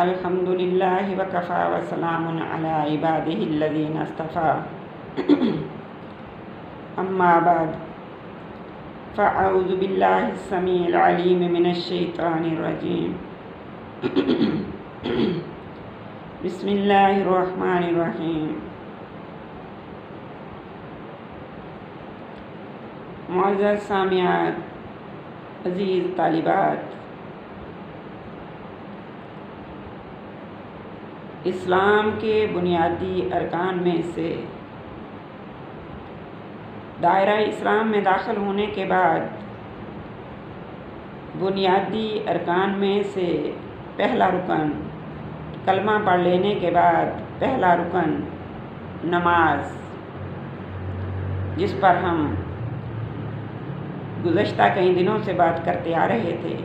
الحمد للہ وکفا وسلام علی عبادہ الذین اصطفیٰ اما بعد فاعوذ باللہ السمیع العلیم من الشیطان الرجیم بسم اللہ الرحمن الرحیم۔ معزز سامعات، عزیز طالبات، اسلام کے بنیادی ارکان میں سے دائرہ اسلام میں داخل ہونے کے بعد بنیادی ارکان میں سے پہلا رکن، کلمہ پڑھ لینے کے بعد پہلا رکن نماز، جس پر ہم گزشتہ کئی دنوں سے بات کرتے آ رہے تھے۔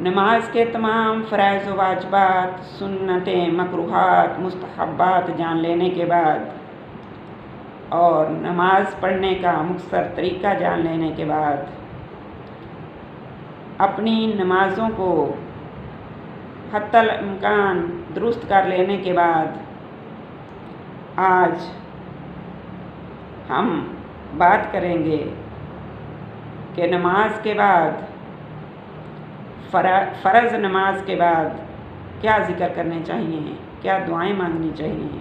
نماز کے تمام فرائض و واجبات، سنتیں، مکروہات، مستحبات جان لینے کے بعد اور نماز پڑھنے کا مختصر طریقہ جان لینے کے بعد، اپنی نمازوں کو حتی الامکان درست کر لینے کے بعد، آج ہم بات کریں گے کہ نماز کے بعد، فرض نماز کے بعد کیا ذکر کرنے چاہیے، کیا دعائیں مانگنی چاہیے،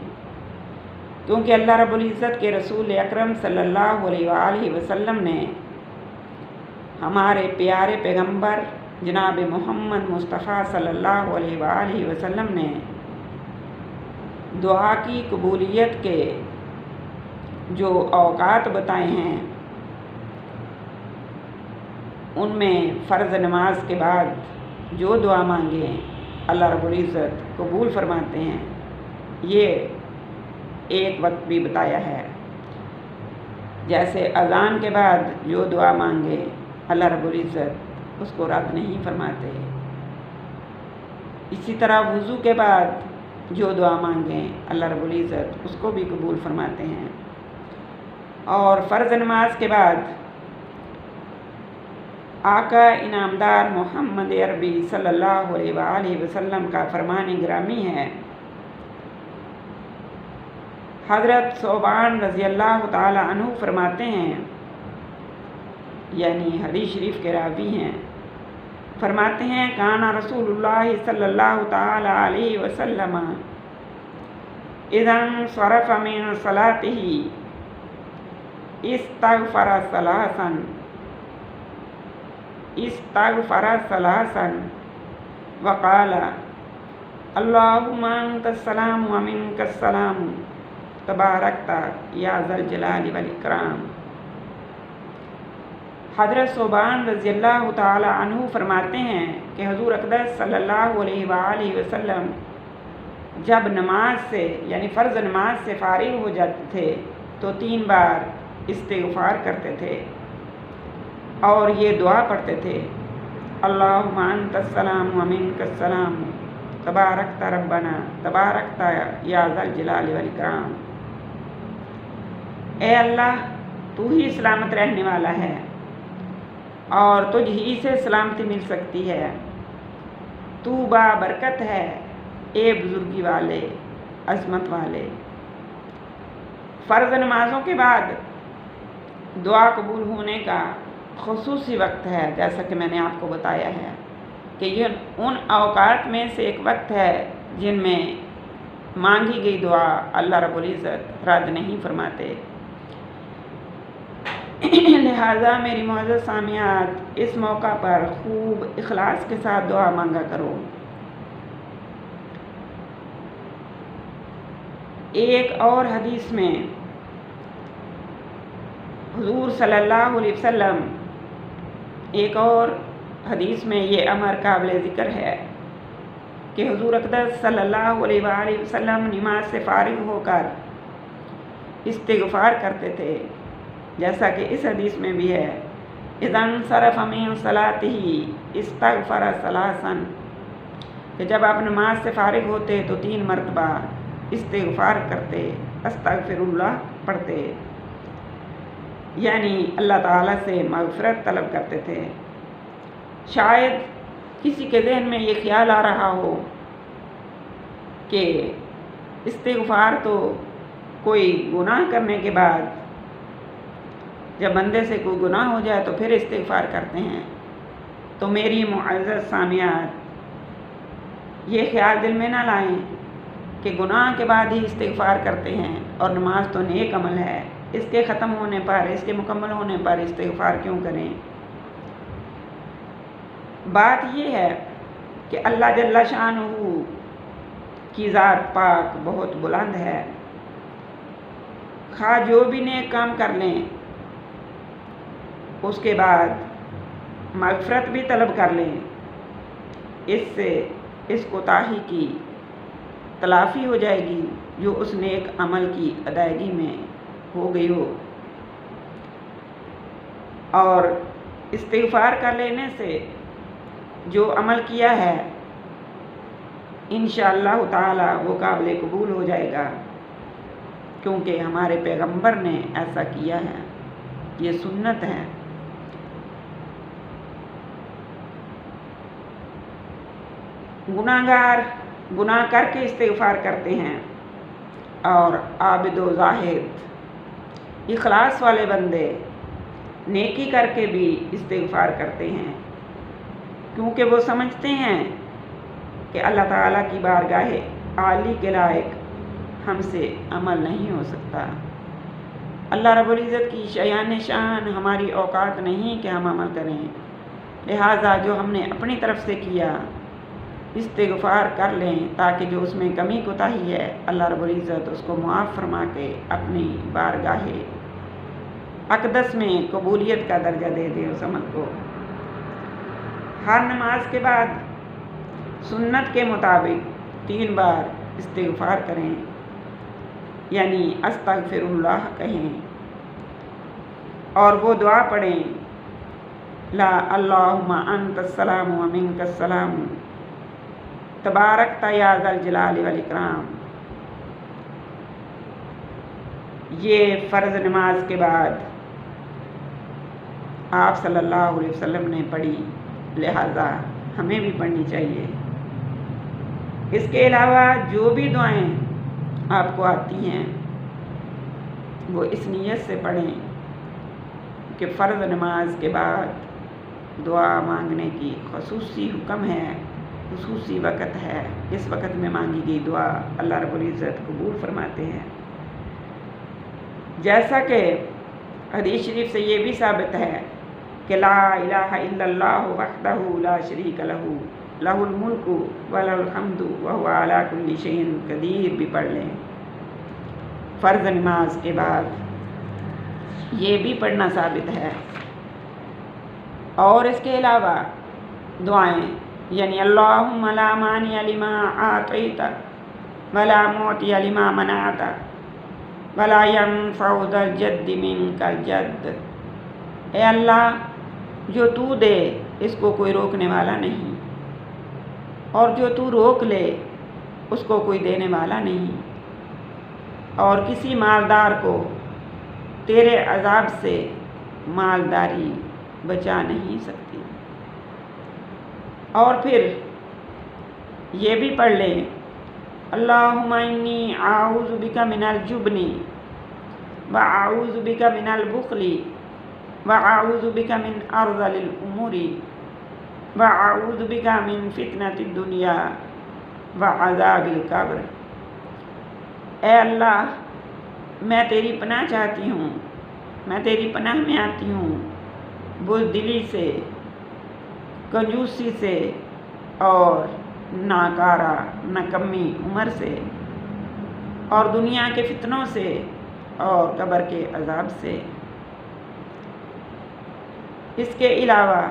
کیونکہ اللہ رب العزت کے رسول اکرم صلی اللہ علیہ وآلہ وسلم نے ہمارے پیارے پیغمبر جناب محمد مصطفیٰ صلی اللہ علیہ وآلہ وسلم نے دعا کی قبولیت کے جو اوقات بتائے ہیں، ان میں فرض نماز کے بعد جو دعا مانگیں اللہ رب العزت قبول فرماتے ہیں، یہ ایک وقت بھی بتایا ہے۔ جیسے اذان کے بعد جو دعا مانگے اللہ رب العزت اس کو رد نہیں فرماتے، اسی طرح وضو کے بعد جو دعا مانگیں اللہ رب العزت اس کو بھی قبول فرماتے ہیں۔ اور فرض نماز کے بعد آقا انعامدار محمد عربی صلی اللہ علیہ وآلہ وسلم کا فرمان گرامی ہے، حضرت ثوبان رضی اللہ تعالی عنہ فرماتے ہیں، یعنی حدیث شریف کے راوی ہیں، فرماتے ہیں کانا رسول اللہ صلی اللہ تعالی علیہ وسلم اذا انصرف من صلاته استغفر ثلاثا وقال اللهم انت السلام ومنك السلام تبارکت یا ذا الجلال والاکرام۔ حضرت ثوبان رضی اللہ تعالی عنہ فرماتے ہیں کہ حضور اقدس صلی اللہ علیہ وآلہ وسلم جب نماز سے یعنی فرض نماز سے فارغ ہو جاتے تھے تو 3 بار استغفار کرتے تھے اور یہ دعا پڑھتے تھے، اللہم انت السلام ومنک السلام تبارکت ربنا تبارکت یا ذا الجلال والاکرام۔ اے اللہ، تو ہی سلامت رہنے والا ہے اور تجھ ہی سے سلامتی مل سکتی ہے، تو با برکت ہے اے بزرگی والے، عظمت والے۔ فرض نمازوں کے بعد دعا قبول ہونے کا خصوصی وقت ہے، جیسا کہ میں نے آپ کو بتایا ہے کہ یہ ان اوقات میں سے ایک وقت ہے جن میں مانگی گئی دعا اللہ رب العزت رد نہیں فرماتے۔ لہٰذا میری معزز سامعات، اس موقع پر خوب اخلاص کے ساتھ دعا مانگا کرو۔ ایک اور حدیث میں حضور صلی اللہ علیہ وسلم، ایک اور حدیث میں یہ امر قابل ذکر ہے کہ حضور اقدس صلی اللہ علیہ وآلہ وسلم نماز سے فارغ ہو کر استغفار کرتے تھے، جیسا کہ اس حدیث میں بھی ہے اذا انصرف من صلاته استغفر ثلاثا، کہ جب آپ نماز سے فارغ ہوتے تو 3 مرتبہ استغفار کرتے، استغفر اللہ پڑھتے، یعنی اللہ تعالیٰ سے مغفرت طلب کرتے تھے۔ شاید کسی کے ذہن میں یہ خیال آ رہا ہو کہ استغفار تو کوئی گناہ کرنے کے بعد، جب بندے سے کوئی گناہ ہو جائے تو پھر استغفار کرتے ہیں، تو میری معزز سامعات، یہ خیال دل میں نہ لائیں کہ گناہ کے بعد ہی استغفار کرتے ہیں، اور نماز تو نیک عمل ہے، اس کے ختم ہونے پر، اس کے مکمل ہونے پر استغفار کیوں کریں؟ بات یہ ہے کہ اللہ جل شانہ کی ذات پاک بہت بلند ہے، خواہ جو بھی نیک کام کر لیں اس کے بعد مغفرت بھی طلب کر لیں، اس سے اس کوتاہی کی تلافی ہو جائے گی جو اس نیک عمل کی ادائیگی میں ہو گئی ہو، اور استغفار کر لینے سے جو عمل کیا ہے انشاءاللہ تعالی وہ قابل قبول ہو جائے گا، کیونکہ ہمارے پیغمبر نے ایسا کیا ہے، یہ سنت ہے۔ گناہگار گناہ کر کے استغفار کرتے ہیں، اور عابد و زاہد اخلاص والے بندے نیکی کر کے بھی استغفار کرتے ہیں، کیونکہ وہ سمجھتے ہیں کہ اللہ تعالیٰ کی بارگاہ عالی کے لائق ہم سے عمل نہیں ہو سکتا، اللہ رب العزت کی شایان شان ہماری اوقات نہیں کہ ہم عمل کریں، لہٰذا جو ہم نے اپنی طرف سے کیا استغفار کر لیں، تاکہ جو اس میں کمی کوتاہی ہے اللہ رب العزت اس کو معاف فرما کے اپنی بارگاہ اقدس میں قبولیت کا درجہ دے دے اس عمل کو۔ ہر نماز کے بعد سنت کے مطابق 3 بار استغفار کریں، یعنی استغفر اللہ کہیں، اور وہ دعا پڑھیں، لا اللہم انت السلام و منک السلام تبارکت یا ذا الجلال والاکرام۔ یہ فرض نماز کے بعد آپ صلی اللہ علیہ وسلم نے پڑھی، لہذا ہمیں بھی پڑھنی چاہیے۔ اس کے علاوہ جو بھی دعائیں آپ کو آتی ہیں وہ اس نیت سے پڑھیں کہ فرض نماز کے بعد دعا مانگنے کی خصوصی حکم ہے، خصوصی وقت ہے، اس وقت میں مانگی گئی دعا اللہ رب العزت قبول فرماتے ہیں، جیسا کہ حدیث شریف سے یہ بھی ثابت ہے کہ لا الہ الا اللہ وحدہ لا شریک لہ لہ الملک ولہ الحمد وہو علی کل شیء قدیر بھی پڑھ لیں۔ فرض نماز کے بعد یہ بھی پڑھنا ثابت ہے، اور اس کے علاوہ دعائیں، یعنی اللہم لا مانع لما اعطیت ولا معطی لما منعت ولا ينفع ذا الجد منک الجد۔ اے اللہ، جو تو دے اس کو کوئی روکنے والا نہیں، اور جو تو روک لے اس کو کوئی دینے والا نہیں، اور کسی مالدار کو تیرے عذاب سے مالداری بچا نہیں سکتی۔ اور پھر یہ بھی پڑھ لیں، اللہم انی اعوذ بک من الجبن واعوذ بک من البخل واعوذ بک من ارذل الامور واعوذ بک من فتنۃ الدنیا وعذاب القبر۔ اے اللہ، میں تیری پناہ چاہتی ہوں، میں تیری پناہ میں آتی ہوں بزدلی سے، کنجوسی سے، اور ناکارہ نکمی عمر سے، اور دنیا کے فتنوں سے، اور قبر کے عذاب سے۔ اس کے علاوہ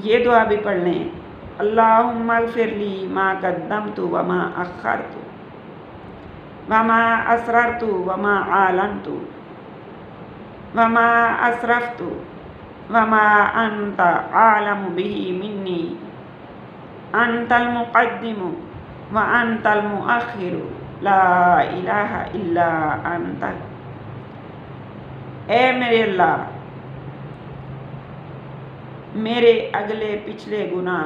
یہ دعا بھی پڑھ لیں، اللہم اغفر لی ما قدمت وما اخرت وما اسررت وما اعلنت وما اسرفت وما انت عالم به منی انت المقدم وانت المؤخر لا الہ الا انت۔ اے میرے اللہ، میرے اگلے پچھلے گناہ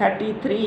33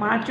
5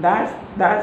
10, 10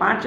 5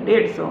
150,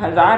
1000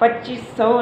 2500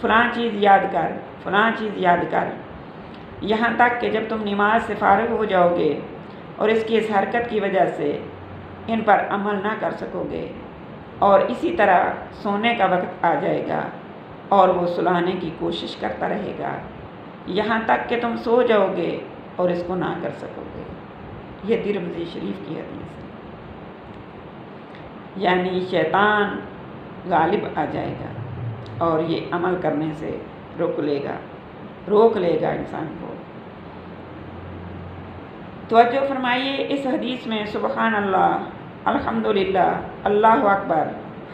فلاں چیز یاد کر، فلاں چیز یاد کر، یہاں تک کہ جب تم نماز سے فارغ ہو جاؤ گے اور اس کی اس حرکت کی وجہ سے ان پر عمل نہ کر سکو گے، اور اسی طرح سونے کا وقت آ جائے گا اور وہ سلانے کی کوشش کرتا رہے گا یہاں تک کہ تم سو جاؤ گے اور اس کو نہ کر سکو گے۔ یہ ترمذی شریف کی حدیث ہے۔ یعنی شیطان غالب آ جائے گا اور یہ عمل کرنے سے روک لے گا انسان کو۔ توجہ فرمائیے، اس حدیث میں سبحان اللہ، الحمدللہ، اللہ اکبر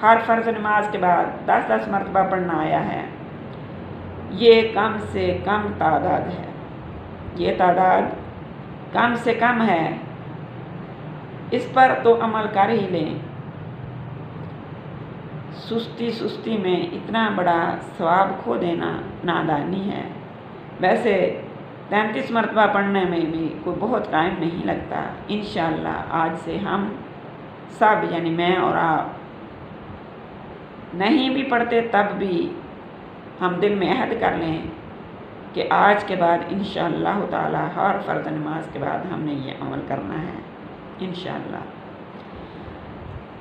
ہر فرض نماز کے بعد 10 مرتبہ پڑھنا آیا ہے۔ یہ کم سے کم تعداد ہے، یہ تعداد کم سے کم ہے، اس پر تو عمل کر ہی لیں۔ سستی میں اتنا بڑا ثواب کھو دینا نادانی ہے۔ ویسے 33 مرتبہ پڑھنے میں بھی کوئی بہت ٹائم نہیں لگتا۔ انشاءاللہ آج سے ہم سب، یعنی میں اور آپ، نہیں بھی پڑھتے تب بھی ہم دل میں عہد کر لیں کہ آج کے بعد انشاءاللہ تعالی ہر فرض نماز کے بعد ہم نے یہ عمل کرنا ہے انشاءاللہ۔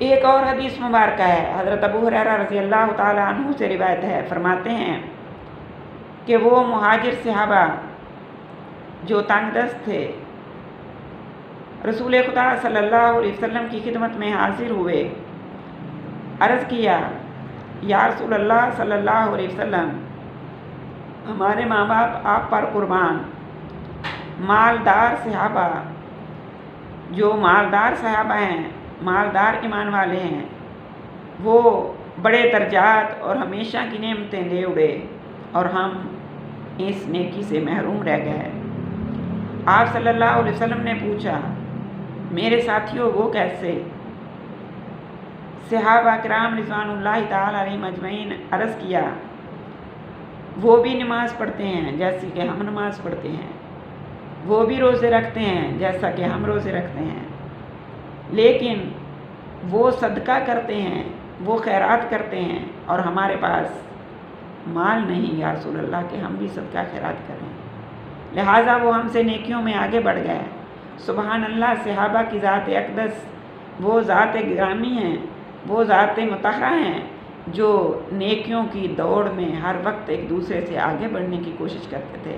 ایک اور حدیث مبارکہ ہے، حضرت ابو ہریرہ رضی اللہ تعالی عنہ سے روایت ہے، فرماتے ہیں کہ وہ مہاجر صحابہ جو تنگ دست تھے رسول خدا صلی اللہ علیہ وسلم کی خدمت میں حاضر ہوئے، عرض کیا یا رسول اللہ صلی اللہ علیہ وسلم، ہمارے ماں باپ آپ پر قربان، مالدار صحابہ، جو مالدار صحابہ ہیں، مالدار ایمان والے ہیں، وہ بڑے درجات اور ہمیشہ کی نعمتیں لے اڑے اور ہم اس نیکی سے محروم رہ گئے۔ آپ صلی اللہ علیہ وسلم نے پوچھا، میرے ساتھیوں وہ کیسے؟ صحابہ کرام رضوان اللہ تعالی علیہم اجمعین عرض کیا، وہ بھی نماز پڑھتے ہیں جیسی کہ ہم نماز پڑھتے ہیں، وہ بھی روزے رکھتے ہیں جیسا کہ ہم روزے رکھتے ہیں، لیکن وہ صدقہ کرتے ہیں، وہ خیرات کرتے ہیں اور ہمارے پاس مال نہیں یا رسول اللہ کہ ہم بھی صدقہ خیرات کریں، لہٰذا وہ ہم سے نیکیوں میں آگے بڑھ گئے۔ سبحان اللہ، صحابہ کی ذات اقدس وہ ذات گرامی ہیں، وہ ذات مطہرہ ہیں جو نیکیوں کی دوڑ میں ہر وقت ایک دوسرے سے آگے بڑھنے کی کوشش کرتے تھے۔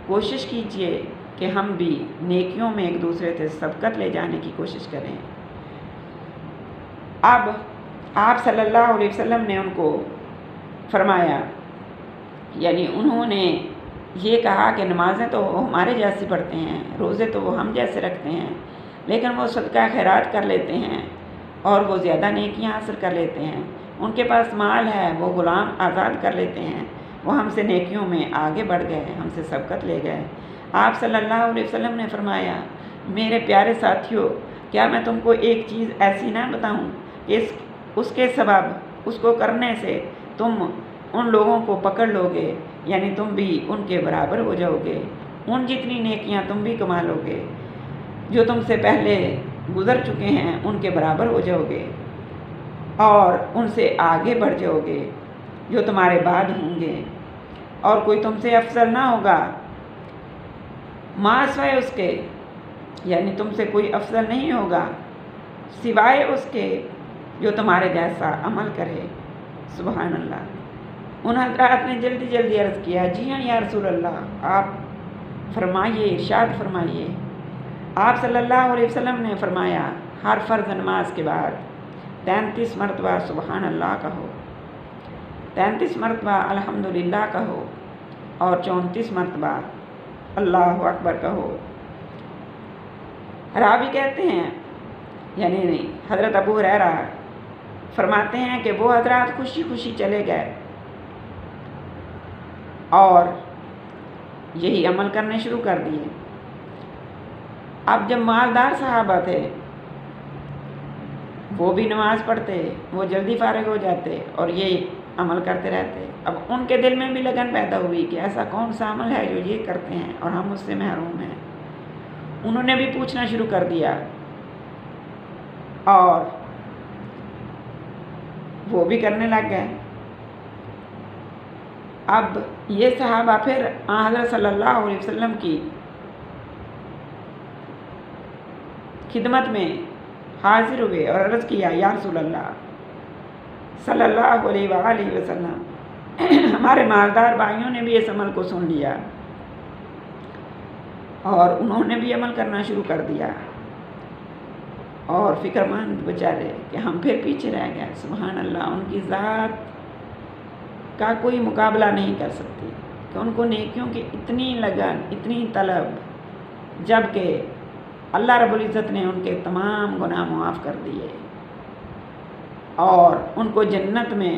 کوشش کیجئے کہ ہم بھی نیکیوں میں ایک دوسرے سے سبقت لے جانے کی کوشش کریں۔ اب آپ صلی اللہ علیہ وسلم نے ان کو فرمایا، یعنی انہوں نے یہ کہا کہ نمازیں تو وہ ہمارے جیسی پڑھتے ہیں، روزے تو وہ ہم جیسے رکھتے ہیں، لیکن وہ صدقہ خیرات کر لیتے ہیں اور وہ زیادہ نیکیاں حاصل کر لیتے ہیں، ان کے پاس مال ہے، وہ غلام آزاد کر لیتے ہیں، وہ ہم سے نیکیوں میں آگے بڑھ گئے، ہم سے سبقت لے گئے۔ آپ صلی اللہ علیہ وسلم نے فرمایا، میرے پیارے ساتھیوں، کیا میں تم کو ایک چیز ایسی نہ بتاؤں کہ اس کے سبب، اس کو کرنے سے تم ان لوگوں کو پکڑ لو گے، یعنی تم بھی ان کے برابر ہو جاؤ گے، ان جتنی نیکیاں تم بھی کما لو گے، جو تم سے پہلے گزر چکے ہیں ان کے برابر ہو جاؤ گے اور ان سے آگے بڑھ جاؤ گے جو تمہارے بعد ہوں گے، اور کوئی تم سے افضل نہ ہوگا ما سوائے اس کے، یعنی تم سے کوئی افضل نہیں ہوگا سوائے اس کے جو تمہارے جیسا عمل کرے۔ سبحان اللہ۔ ان حضرات نے جلدی جلدی عرض کیا، جی ہاں یا رسول اللہ، آپ فرمائیے، ارشاد فرمائیے۔ آپ صلی اللہ علیہ وسلم نے فرمایا، ہر فرض نماز کے بعد 33 مرتبہ سبحان اللہ کہو، 33 مرتبہ الحمدللہ کہو اور 34 مرتبہ اللہ اکبر کہو۔ راوی کہتے ہیں، یعنی حضرت ابو ہریرہ فرماتے ہیں کہ وہ حضرات خوشی خوشی چلے گئے اور یہی عمل کرنے شروع کر دیے۔ اب جب مالدار صحابہ تھے وہ بھی نماز پڑھتے، وہ جلدی فارغ ہو جاتے اور یہ عمل کرتے رہتے۔ اب ان کے دل میں بھی لگن پیدا ہوئی کہ ایسا کون سا عمل ہے جو یہ کرتے ہیں اور ہم اس سے محروم ہیں۔ انہوں نے بھی پوچھنا شروع کر دیا اور وہ بھی کرنے لگ گئے۔ اب یہ صحابہ پھر حضرت صلی اللہ علیہ وسلم کی خدمت میں حاضر ہوئے اور عرض کیا یا رسول اللہ صلی اللہ علیہ وآلہ وسلم، ہمارے مالدار بھائیوں نے بھی اس عمل کو سن لیا اور انہوں نے بھی عمل کرنا شروع کر دیا، اور فکر مند بیچارے کہ ہم پھر پیچھے رہ گئے۔ سبحان اللہ، ان کی ذات کا کوئی مقابلہ نہیں کر سکتی کہ ان کو نیکیوں کی اتنی لگن، اتنی طلب، جبکہ اللہ رب العزت نے ان کے تمام گناہ معاف کر دیے اور ان کو جنت میں،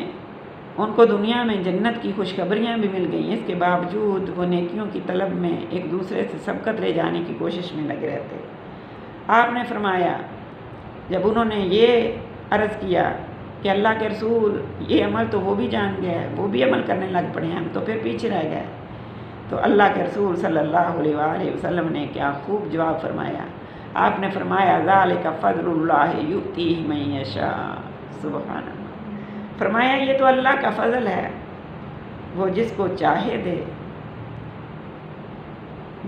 ان کو دنیا میں جنت کی خوشخبریاں بھی مل گئیں، اس کے باوجود وہ نیکیوں کی طلب میں ایک دوسرے سے سبقت لے جانے کی کوشش میں لگے رہتے۔ آپ نے فرمایا جب انہوں نے یہ عرض کیا کہ اللہ کے رسول یہ عمل تو وہ بھی جان گئے، وہ بھی عمل کرنے لگ پڑے ہیں، ہم تو پھر پیچھے رہ گئے، تو اللہ کے رسول صلی اللہ علیہ وآلہ وسلم نے کیا خوب جواب فرمایا۔ آپ نے فرمایا ذالک فضل اللہ یؤتیہ من یشاء، سبحان اللہ، فرمایا یہ تو اللہ کا فضل ہے، وہ جس کو چاہے دے،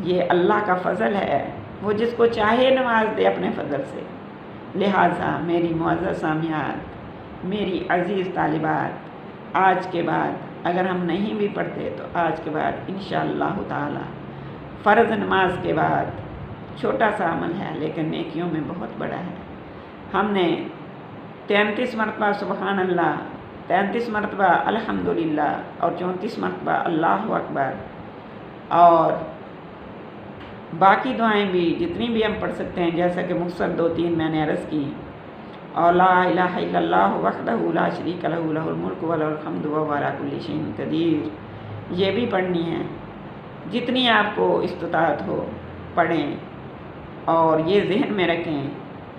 یہ اللہ کا فضل ہے، وہ جس کو چاہے نواز دے اپنے فضل سے۔ لہٰذا میری معزز سامعات، میری عزیز طالبات، آج کے بعد اگر ہم نہیں بھی پڑھتے تو آج کے بعد انشاءاللہ تعالی فرض نماز کے بعد چھوٹا سا عمل ہے لیکن نیکیوں میں بہت بڑا ہے۔ ہم نے 33 مرتبہ سبحان اللہ، 33 مرتبہ الحمدللہ اور 34 مرتبہ اللہ اکبر، اور باقی دعائیں بھی جتنی بھی ہم پڑھ سکتے ہیں، جیسا کہ مختصر 2-3 میں نے عرض کی، اور لا الہ الا اللہ وحدہ لا شریک لہ لہ الملک و لہ الحمد وہو علی کل شیء قدیر، یہ بھی پڑھنی ہے۔ جتنی آپ کو استطاعت ہو پڑھیں، اور یہ ذہن میں رکھیں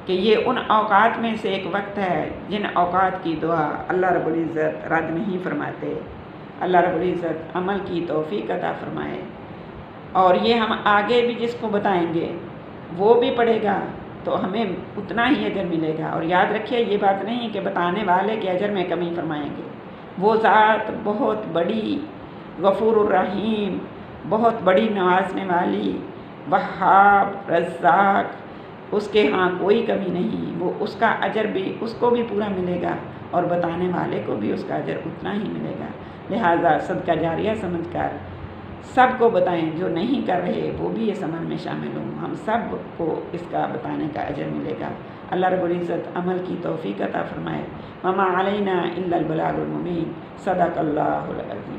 کہ یہ ان اوقات میں سے ایک وقت ہے جن اوقات کی دعا اللہ رب العزت رد نہیں فرماتے۔ اللہ رب العزت عمل کی توفیق عطا فرمائے، اور یہ ہم آگے بھی جس کو بتائیں گے وہ بھی پڑھے گا تو ہمیں اتنا ہی اجر ملے گا۔ اور یاد رکھیے یہ بات نہیں کہ بتانے والے کے اجر میں کمی فرمائیں گے، وہ ذات بہت بڑی، غفور الرحیم، بہت بڑی نوازنے والی، وہاب، رزاق، اس کے ہاں کوئی کمی نہیں، وہ اس کا اجر بھی اس کو بھی پورا ملے گا اور بتانے والے کو بھی اس کا اجر اتنا ہی ملے گا۔ لہٰذا صدقہ جاریہ سمجھ کر سب کو بتائیں، جو نہیں کر رہے وہ بھی اس عمل میں شامل ہوں، ہم سب کو اس کا بتانے کا اجر ملے گا۔ اللہ رب العزت عمل کی توفیق عطا فرمائے۔ وما علینا الا البلاغ المبین۔ صدق اللہ العظیم۔